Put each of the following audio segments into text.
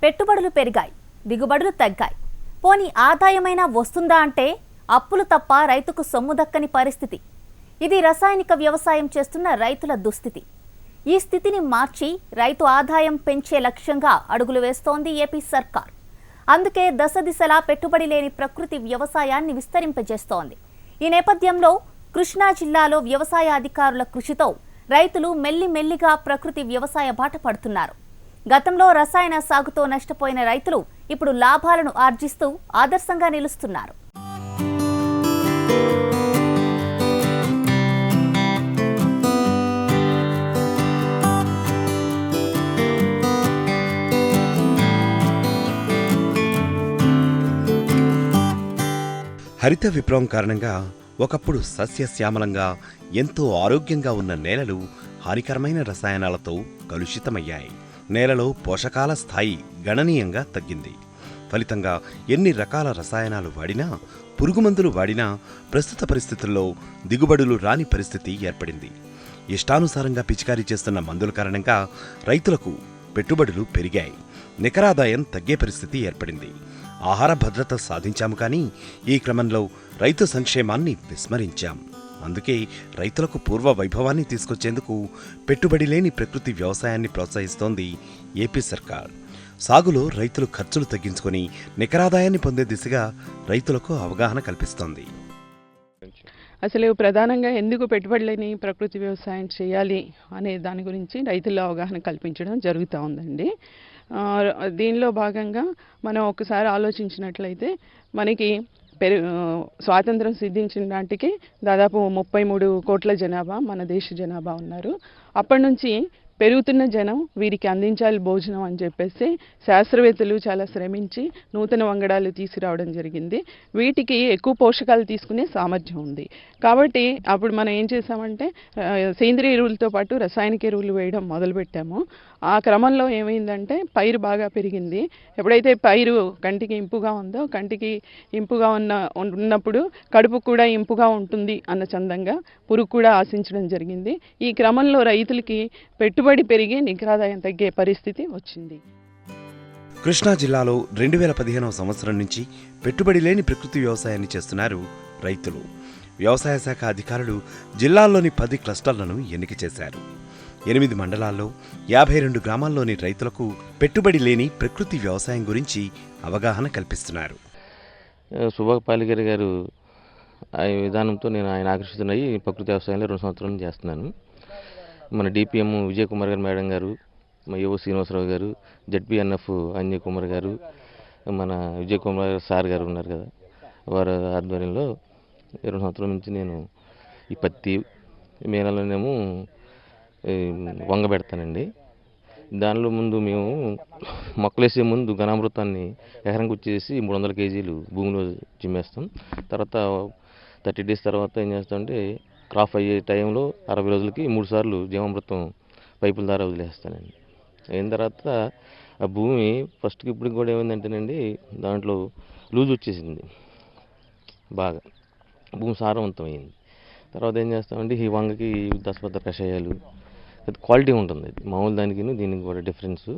పెట్టుబడులు పెరిగాయి, దిగుబడులు తగ్గాయి. పోనీ ఆదాయమైనా వస్తుందా అంటే అప్పులు తప్ప రైతుకు సొమ్ము దక్కని పరిస్థితి. ఇది రసాయనిక వ్యవసాయం చేస్తున్న రైతుల దుస్థితి. ఈ స్థితిని మార్చి రైతు ఆదాయం పెంచే లక్ష్యంగా అడుగులు వేస్తోంది ఏపీ సర్కార్. అందుకే దశ దిశలా పెట్టుబడి లేని ప్రకృతి వ్యవసాయాన్ని విస్తరింపజేస్తోంది. ఈ నేపథ్యంలో కృష్ణా జిల్లాలో వ్యవసాయ అధికారుల కృషితో రైతులు మెల్లిమెల్లిగా ప్రకృతి వ్యవసాయ బాట పడుతున్నారు. గతంలో రసాయన సాగుతో నష్టపోయిన రైతులు ఇప్పుడు లాభాలను ఆర్జిస్తూ ఆదర్శంగా నిలుస్తున్నారు. హరిత విప్లవం కారణంగా ఒకప్పుడు సస్యశ్యామలంగా ఎంతో ఆరోగ్యంగా ఉన్న నేలలు హానికరమైన రసాయనాలతో కలుషితమయ్యాయి. నేలలో పోషకాల స్థాయి గణనీయంగా తగ్గింది. ఫలితంగా ఎన్ని రకాల రసాయనాలు వాడినా, పురుగుమందులు వాడినా ప్రస్తుత పరిస్థితుల్లో దిగుబడులు రాని పరిస్థితి ఏర్పడింది. ఇష్టానుసారంగా పిచికారీ చేస్తున్న మందుల కారణంగా రైతులకు పెట్టుబడులు పెరిగాయి. నికరాదాయం తగ్గే పరిస్థితి ఏర్పడింది. ఆహార భద్రత సాధించాము, కానీ ఈ క్రమంలో రైతు సంక్షేమాన్ని విస్మరించాం. అందుకే రైతులకు పూర్వ వైభవాన్ని తీసుకొచ్చేందుకు పెట్టుబడి లేని ప్రకృతి వ్యవసాయాన్ని ప్రోత్సహిస్తోంది ఏపీ సర్కార్. సాగులో రైతులు ఖర్చులు తగ్గించుకొని నికరాదాయాన్ని పొందే దిశగా రైతులకు అవగాహన కల్పిస్తోంది. అసలు ప్రధానంగా ఎందుకు పెట్టుబడి లేని ప్రకృతి వ్యవసాయం చేయాలి అనే దాని గురించి రైతుల్లో అవగాహన కల్పించడం జరుగుతూ ఉందండి. దీనిలో భాగంగా మనం ఒకసారి ఆలోచించినట్లయితే మనకి స్వాతంత్రం సిద్ధించిన నాటికి దాదాపు 33 కోట్ల జనాభా మన దేశ జనాభా ఉన్నారు. అప్పటి నుంచి పెరుగుతున్న జనం వీరికి అందించాలి భోజనం అని చెప్పేసి శాస్త్రవేత్తలు చాలా శ్రమించి నూతన వంగడాలు తీసుకురావడం జరిగింది. వీటికి ఎక్కువ పోషకాలు తీసుకునే సామర్థ్యం ఉంది. కాబట్టి అప్పుడు మనం ఏం చేసామంటే సేంద్రియ ఎరువులతో పాటు రసాయనిక ఎరువులు వేయడం మొదలుపెట్టాము. ఆ క్రమంలో ఏమైందంటే పైరు బాగా పెరిగింది. ఎప్పుడైతే పైరు కంటికి ఇంపుగా ఉందో, కంటికి ఇంపుగా ఉన్నప్పుడు కడుపు కూడా ఇంపుగా ఉంటుంది అన్న చందంగా పురుగు కూడా ఆశించడం జరిగింది. ఈ క్రమంలో రైతులకి పెట్టుబడి పెరిగి నికరాదాయం తగ్గే పరిస్థితి వచ్చింది. కృష్ణా జిల్లాలో 2015వ సంవత్సరం నుంచి పెట్టుబడి లేని ప్రకృతి వ్యవసాయాన్ని చేస్తున్నారు రైతులు. వ్యవసాయ శాఖ అధికారులు జిల్లాల్లోని 10 క్లస్టర్లను ఎన్నిక చేశారు. 8 మండలాల్లో 52 గ్రామాల్లోని రైతులకు పెట్టుబడి లేని ప్రకృతి వ్యవసాయం గురించి అవగాహన కల్పిస్తున్నారు. సుభాష్ పాలేకర్ గారు ఆ విధానంతో నేను ఆయన ఆకర్షితున్నయి ప్రకృతి వ్యవసాయంలో 2 సంవత్సరాల నుంచి చేస్తున్నాను. మన డిపిఎం విజయ్ కుమార్ గారు మేడం గారు, మా యువ శ్రీనివాసరావు గారు, జెడ్పీఎన్ఎఫ్ అంజయ్ కుమార్ గారు, మన విజయ్ కుమార్ సార్ గారు ఉన్నారు కదా, వారి ఆధ్వర్యంలో 2 సంవత్సరాల నుంచి నేను ఈ పత్తి మేళలోనేమో వంగ పెడతానండి. దానిలో ముందు మేము మొక్కలేసే ముందు ఘనామృతాన్ని ఎకరంకి వచ్చేసి 300 కేజీలు భూమిలో చిమ్మేస్తాం. తర్వాత 30 డేస్ తర్వాత ఏం చేస్తామంటే క్రాప్ అయ్యే టైంలో 60 రోజులకి 3 సార్లు జీవామృతం పైపుల ద్వారా వదిలేస్తానండి. అయిన తర్వాత ఆ భూమి ఫస్ట్కి ఇప్పుడు కూడా ఏమైందంటేనండి దాంట్లో లూజ్ వచ్చేసింది, బాగా భూమి సారవంతమైంది. తర్వాత ఏం చేస్తామంటే ఈ వంగకి దశపత్ర కషాయాలు క్వాలిటీ ఉంటుంది, మామూలు దానికి దీనికి కూడా డిఫరెన్స్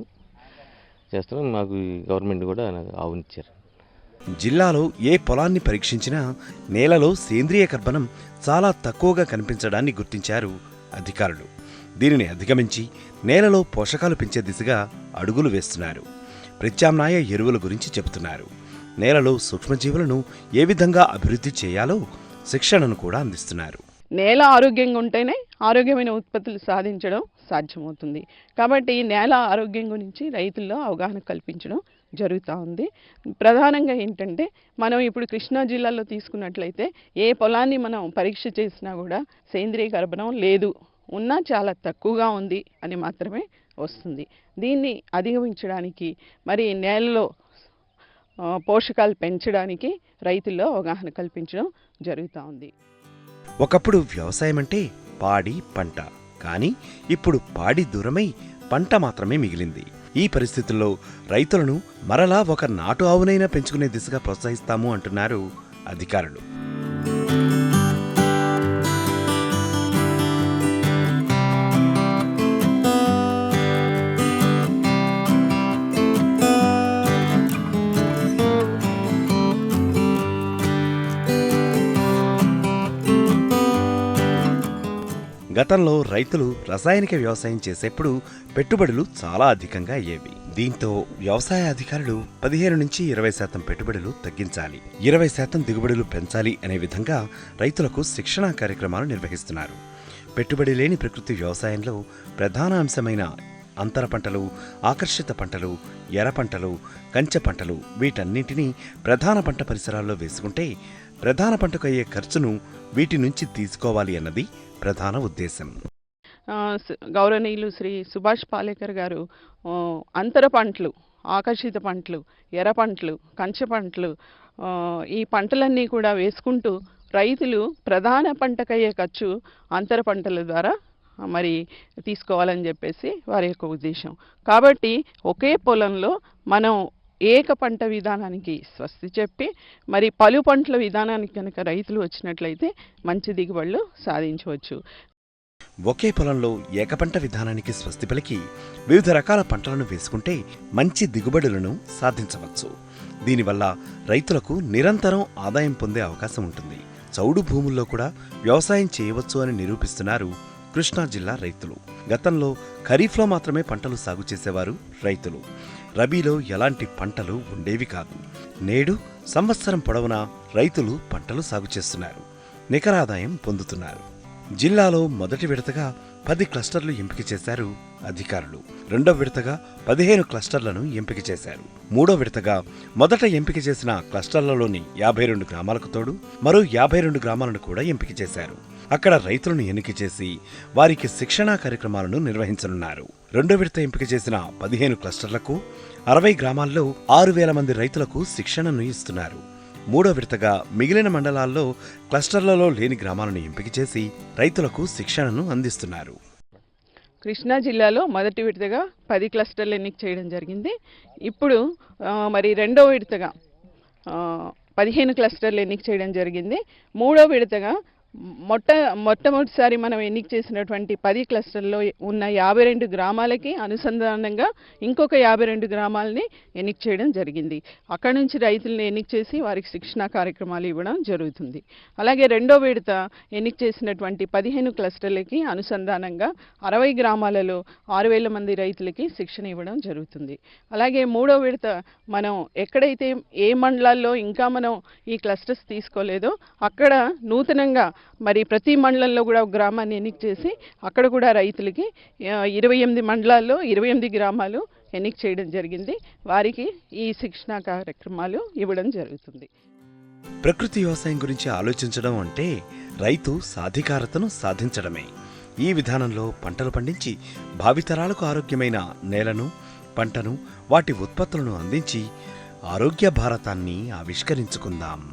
చేస్తాం. మాకు గవర్నమెంట్ కూడా ఆవునిచ్చారు. జిల్లాలో ఏ పొలాన్ని పరీక్షించినా నేలలో సేంద్రియ కర్బనం చాలా తక్కువగా కనిపించడాన్ని గుర్తించారు అధికారులు. దీనిని అధిగమించి నేలలో పోషకాలు పెంచే దిశగా అడుగులు వేస్తున్నారు. ప్రత్యామ్నాయ ఎరువుల గురించి చెబుతున్నారు. నేలలో సూక్ష్మజీవులను ఏ విధంగా అభివృద్ధి చేయాలో శిక్షణను కూడా అందిస్తున్నారు. నేల ఆరోగ్యంగా ఉంటేనే ఆరోగ్యమైన ఉత్పత్తులు సాధించడం సాధ్యమవుతుంది. కాబట్టి నేల ఆరోగ్యం గురించి రైతుల్లో అవగాహన కల్పించడం జరుగుతూ ఉంది. ప్రధానంగా ఏంటంటే మనం ఇప్పుడు కృష్ణా జిల్లాలో తీసుకున్నట్లయితే ఏ పొలాన్ని మనం పరీక్ష చేసినా కూడా సేంద్రియ కర్బనం లేదు, ఉన్నా చాలా తక్కువగా ఉంది అని మాత్రమే వస్తుంది. దీన్ని అధిగమించడానికి మరి నేలలో పోషకాలు పెంచడానికి రైతుల్లో అవగాహన కల్పించడం జరుగుతూ ఉంది. ఒకప్పుడు వ్యవసాయం అంటే పాడి పంట, కానీ ఇప్పుడు పాడి దూరమై పంట మాత్రమే మిగిలింది. ఈ పరిస్థితుల్లో రైతులను మరలా ఒక నాటు ఆవునైనా పెంచుకునే దిశగా ప్రోత్సహిస్తాము అంటున్నారు అధికారులు. గతంలో రైతులు రసాయనిక వ్యవసాయం చేసేప్పుడు పెట్టుబడులు చాలా అధికంగా అయ్యేవి. దీంతో వ్యవసాయ అధికారులు 15 నుంచి 20% పెట్టుబడులు తగ్గించాలి, 20% దిగుబడులు పెంచాలి అనే విధంగా రైతులకు శిక్షణా కార్యక్రమాలు నిర్వహిస్తున్నారు. పెట్టుబడి లేని ప్రకృతి వ్యవసాయంలో ప్రధాన అంశమైన అంతర పంటలు, ఆకర్షిత పంటలు, ఎర్ర పంటలు, కంచె పంటలు వీటన్నింటినీ ప్రధాన పంట పరిసరాల్లో వేసుకుంటే ప్రధాన పంటకు అయ్యే ఖర్చును వీటి నుంచి తీసుకోవాలి అన్నది ప్రధాన ఉద్దేశం. గౌరవనీయులు శ్రీ సుభాష్ పాలేకర్ గారు అంతర పంటలు, ఆకర్షిత పంటలు, ఎర్ర పంటలు, కంచె పంటలు ఈ పంటలన్నీ కూడా వేసుకుంటూ రైతులు ప్రధాన పంటకయ్యే ఖర్చు అంతర పంటల ద్వారా మరి తీసుకోవాలని చెప్పేసి వారి యొక్క ఉద్దేశం. కాబట్టి ఒకే పొలంలో మనం ఏక పంట విధానానికి స్వస్తి చెప్పి మరి పలు పంటల విధానానికి కనుక రైతులు వచ్చినట్లయితే మంచి దిగుబడులు సాధించవచ్చు. ఒకే పొలంలో ఏకపంట విధానానికి స్వస్తి పలికి వివిధ రకాల పంటలను వేసుకుంటే మంచి దిగుబడులను సాధించవచ్చు. దీనివల్ల రైతులకు నిరంతరం ఆదాయం పొందే అవకాశం ఉంటుంది. చౌడు భూముల్లో కూడా వ్యవసాయం చేయవచ్చు అని నిరూపిస్తున్నారు కృష్ణా జిల్లా రైతులు. గతంలో ఖరీఫ్లో మాత్రమే పంటలు సాగు చేసేవారు రైతులు. రబీలో ఎలాంటి పంటలు ఉండేవి కాదు. నేడు సంవత్సరం పొడవునా రైతులు పంటలు సాగు చేస్తున్నారు, నికర ఆదాయం పొందుతున్నారు. జిల్లాలో మొదటి విడతగా 10 క్లస్టర్లు ఎంపిక చేశారు అధికారులు. రెండో విడతగా 15 క్లస్టర్లను ఎంపిక చేశారు. మూడో విడతగా మొదట ఎంపిక చేసిన క్లస్టర్లలోని 52 గ్రామాలకు తోడు మరో 52 గ్రామాలను కూడా ఎంపిక చేశారు. అక్కడ రైతులను ఎన్నిక చేసి వారికి శిక్షణా కార్యక్రమాలను నిర్వహించనున్నారు. రెండో విడత ఎంపిక చేసిన 15 క్లస్టర్లకు 60 గ్రామాల్లో 6,000 మంది రైతులకు శిక్షణను ఇస్తున్నారు. మూడో విడతగా మిగిలిన మండలాల్లో క్లస్టర్లలో లేని గ్రామాలను ఎంపిక చేసి రైతులకు శిక్షణను అందిస్తున్నారు. కృష్ణా జిల్లాలో మొదటి విడతగా 10 క్లస్టర్లు ఎన్నిక చేయడం జరిగింది. ఇప్పుడు మరి రెండో విడతగా 15 క్లస్టర్లు ఎన్నిక చేయడం జరిగింది. మూడో విడతగా మొట్టమొదటిసారి మనం ఎన్నిక చేసినటువంటి 10 క్లస్టర్లో ఉన్న 52 గ్రామాలకి అనుసంధానంగా ఇంకొక 52 గ్రామాలని ఎన్నిక చేయడం జరిగింది. అక్కడ నుంచి రైతులను ఎన్నిక చేసి వారికి శిక్షణా కార్యక్రమాలు ఇవ్వడం జరుగుతుంది. అలాగే రెండో విడత ఎన్నిక చేసినటువంటి 15 క్లస్టర్లకి అనుసంధానంగా 60 గ్రామాలలో 6,000 మంది రైతులకి శిక్షణ ఇవ్వడం జరుగుతుంది. అలాగే మూడో విడత మనం ఎక్కడైతే ఏ మండలాల్లో ఇంకా మనం ఈ క్లస్టర్స్ తీసుకోలేదో అక్కడ నూతనంగా మరి ప్రతి మండలంలో కూడా ఒక గ్రామాన్ని ఎన్నిక చేసి అక్కడ కూడా రైతులకి 28 మండలాల్లో 28 గ్రామాలు ఎన్నిక చేయడం జరిగింది. వారికి ఈ శిక్షణా కార్యక్రమాలు ఇవ్వడం జరుగుతుంది. ప్రకృతి వ్యవసాయం గురించి ఆలోచించడం అంటే రైతు సాధికారతను సాధించడమే. ఈ విధానంలో పంటలు పండించి భావితరాలకు ఆరోగ్యమైన నేలను, పంటను, వాటి ఉత్పత్తులను అందించి ఆరోగ్య భారతాన్ని ఆవిష్కరించుకుందాం.